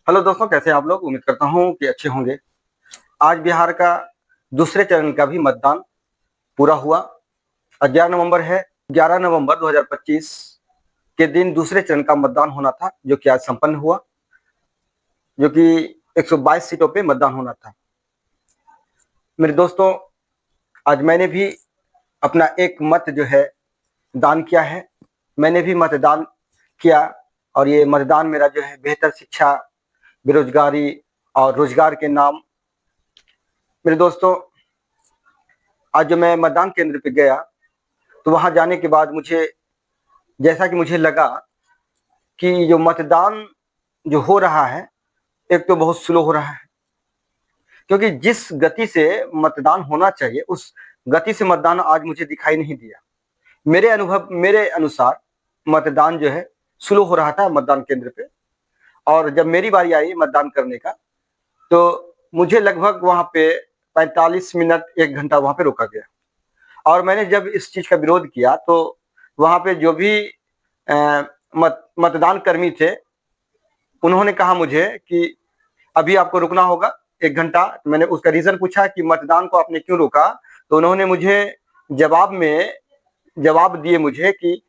Hello दोस्तों, कैसे हैं आप लोग? उम्मीद करता हूँ कि अच्छे होंगे। आज बिहार का दूसरे चरण का भी मतदान पूरा हुआ। 11 नवंबर है। 11 नवंबर 2025 के दिन दूसरे चरण का मतदान होना था, जो कि आज संपन्न हुआ, जो कि 122 सीटों पे मतदान होना था। मेरे दोस्तों, आज मैंने भी अपना एक मत जो है दान किया है। मैंने भी मतदान किया और ये मतदान मेरा जो है बेहतर शिक्षा, बेरोजगारी और रोजगार के नाम। मेरे दोस्तों, आज जो मैं मतदान केंद्र पे गया तो वहां जाने के बाद जैसा कि मुझे लगा कि जो मतदान जो हो रहा है, एक तो बहुत स्लो हो रहा है, क्योंकि जिस गति से मतदान होना चाहिए उस गति से मतदान आज मुझे दिखाई नहीं दिया। मेरे अनुसार मतदान जो है स्लो हो रहा था मतदान केंद्र पे। और जब मेरी बारी आई मतदान करने का, तो मुझे लगभग वहां पे 45 मिनट 1 घंटा वहां पे रोका गया। और मैंने जब इस चीज का विरोध किया तो वहां पे जो भी मतदान कर्मी थे, उन्होंने कहा मुझे कि अभी आपको रुकना होगा 1 घंटा। मैंने उसका रीजन पूछा कि मतदान को आपने क्यों रोका, तो उन्होंने मुझे जवाब दिए मुझे कि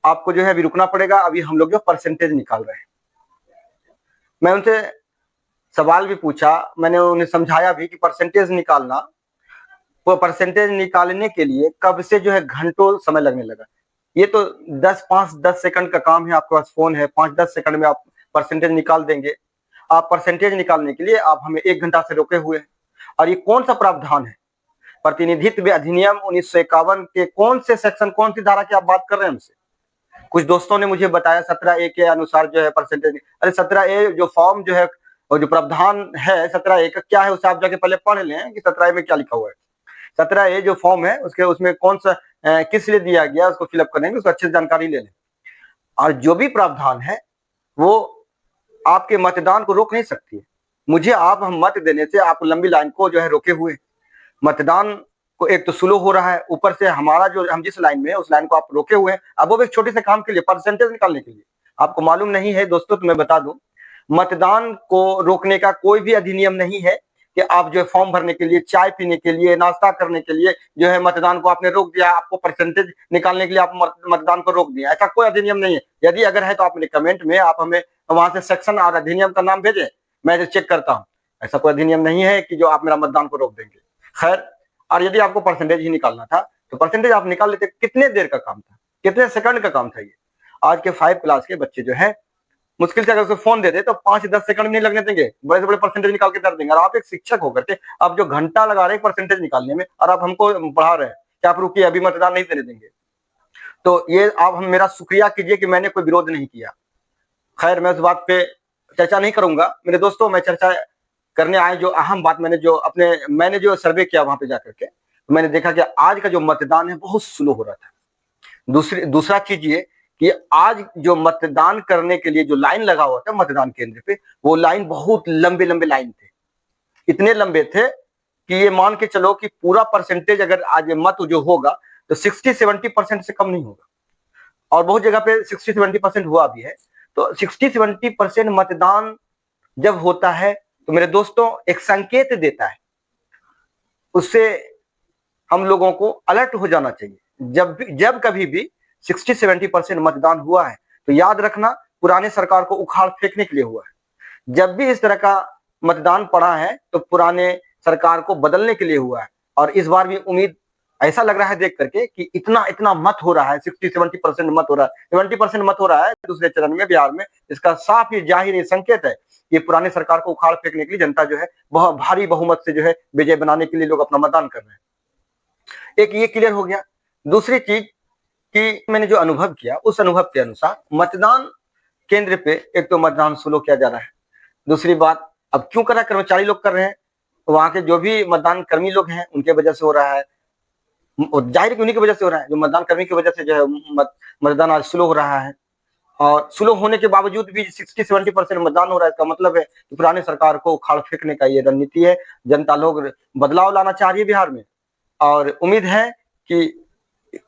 आपको जो है अभी रुकना पड़ेगा, अभी हम लोग जो परसेंटेज निकाल रहे हैं। मैं उनसे सवाल भी पूछा, मैंने उन्हें समझाया भी कि परसेंटेज निकालना, वो परसेंटेज निकालने के लिए कब से जो है घंटों समय लगने लगा। ये तो 5-10 सेकंड का काम है। आपके पास फोन है, 5-10 सेकंड में आप परसेंटेज निकाल देंगे। आप परसेंटेज निकालने के लिए आप हमें 1 घंटा से रोके हुए हैं। और ये कौन सा प्रावधान है? प्रतिनिधित्व अधिनियम 1951 के कौन से सेक्शन, कौन सी धारा की आप बात कर रहे हैं हमसे? कुछ दोस्तों ने मुझे बताया 17A के अनुसार जो है परसेंटेज। अरे 17A जो फॉर्म जो है और जो प्रावधान है 17A का क्या है, उसे आप जाके पहले पढ़ लें कि 17A में क्या लिखा हुआ है। 17A जो फॉर्म है उसमें कौन सा किस लिए दिया गया, उसको फिलअप करेंगे, उसको अच्छे से जानकारी ले लें। और जो भी प्रावधान है वो आपके मतदान को रोक नहीं सकती है। मुझे आप हम मत देने से आप लंबी लाइन को जो है रोके हुए। मतदान को एक तो स्लो हो रहा है, ऊपर से हमारा जो हम जिस लाइन में है उस लाइन को आप रोके हुए हैं। अब वो एक छोटे से काम के लिए, परसेंटेज निकालने के लिए। आपको मालूम नहीं है दोस्तों, तो मैं बता दूं, मतदान को रोकने का कोई भी अधिनियम नहीं है कि आप जो है फॉर्म भरने के लिए, चाय पीने के लिए, नाश्ता करने के लिए जो है मतदान को आपने रोक दिया, आपको परसेंटेज निकालने के लिए आप मतदान को रोक दिया। ऐसा कोई अधिनियम नहीं है। यदि अगर है तो आप मेरे कमेंट में आप हमें वहां से सेक्शन और अधिनियम का नाम भेजें, मैं चेक करता हूँ। ऐसा कोई अधिनियम नहीं है कि जो आप मेरा मतदान को रोक देंगे। खैर, और यदि आपको परसेंटेज ही निकालना था तो परसेंटेज आप निकाल लेते। कितने देर का काम था, कितने सेकंड का काम था ये। आज के 5 क्लास के बच्चे जो है मुश्किल से अगर उसको फोन दे दे तो 5-10 सेकंड नहीं लगने देंगे, बड़े से बड़े परसेंटेज निकाल के दर देंगे। और आप एक शिक्षक होकर के आप जो घंटा लगा रहे हैं परसेंटेज निकालने में, और आप हमको पढ़ा रहे हैं कि आप रुकिए अभी मतदान नहीं देने देंगे। तो ये आप हम मेरा शुक्रिया कीजिए कि मैंने कोई विरोध नहीं किया। खैर, मैं उस बात पे चर्चा नहीं करूंगा। मेरे दोस्तों, मैं चर्चा करने आए जो अहम बात, मैंने जो सर्वे किया वहां पे जाकर के, तो मैंने देखा कि आज का जो मतदान है बहुत स्लो हो रहा था। दूसरा चीज ये कि आज जो मतदान करने के लिए जो लाइन लगा हुआ था मतदान केंद्र पे, वो लाइन बहुत लंबे लंबे लाइन थे। इतने लंबे थे कि ये मान के चलो कि पूरा परसेंटेज अगर आज मत जो होगा तो 60-70% से कम नहीं होगा। और बहुत जगह पे 60-70% हुआ भी है। तो 60-70% मतदान जब होता है तो मेरे दोस्तों एक संकेत देता है, उससे हम लोगों को अलर्ट हो जाना चाहिए। जब कभी भी 60-70% मतदान हुआ है तो याद रखना पुराने सरकार को उखाड़ फेंकने के लिए हुआ है। जब भी इस तरह का मतदान पड़ा है तो पुराने सरकार को बदलने के लिए हुआ है। और इस बार भी उम्मीद ऐसा लग रहा है देख करके कि इतना इतना मत हो रहा है, 60-70% मत हो रहा है, 70% मत हो रहा है दूसरे चरण में बिहार में। इसका साफ ही जाहिर संकेत है कि पुराने सरकार को उखाड़ फेंकने के लिए जनता जो है बहुत भारी बहुमत से जो है विजय बनाने के लिए लोग अपना मतदान कर रहे हैं। एक ये क्लियर हो गया। दूसरी चीज कि मैंने जो अनुभव किया उस अनुभव के अनुसार मतदान केंद्र पे एक तो मतदान स्लो किया जा रहा है। दूसरी बात, अब क्यों कर रहा है? कर्मचारी लोग कर रहे हैं, वहां के जो भी मतदान कर्मी लोग हैं उनके वजह से हो रहा है। जाहिर है कि उन्हीं की वजह से हो रहा है, जो मतदान कर्मी की वजह से जो है मतदान आज स्लो हो रहा है। और स्लो होने के बावजूद भी 60-70% मतदान हो रहा है। इसका मतलब है कि पुराने सरकार को उखाड़ फेंकने का ये रणनीति है। जनता लोग बदलाव लाना चाह रही है बिहार में, और उम्मीद है कि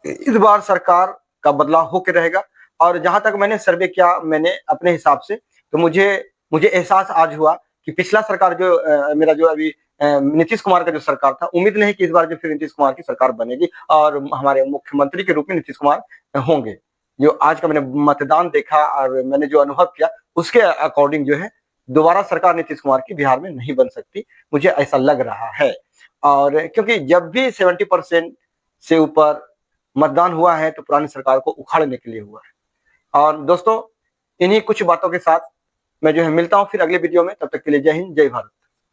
इस बार सरकार का बदलाव होकर रहेगा। और जहां तक मैंने सर्वे किया, मैंने अपने हिसाब से, तो मुझे मुझे एहसास आज हुआ कि पिछला सरकार जो मेरा जो अभी नीतीश कुमार का जो सरकार था, उम्मीद नहीं कि इस बार जो फिर नीतीश कुमार की सरकार बनेगी और हमारे मुख्यमंत्री के रूप में नीतीश कुमार होंगे। जो आज का मैंने मतदान देखा और मैंने जो अनुभव किया, उसके अकॉर्डिंग जो है दोबारा सरकार नीतीश कुमार की बिहार में नहीं बन सकती, मुझे ऐसा लग रहा है। और क्योंकि जब भी 70% से ऊपर मतदान हुआ है तो पुरानी सरकार को उखाड़ने के लिए हुआ है। और दोस्तों, इन्हीं कुछ बातों के साथ मैं जो है मिलता हूँ फिर अगले वीडियो में, तब तक के लिए जय हिंद, जय भारत।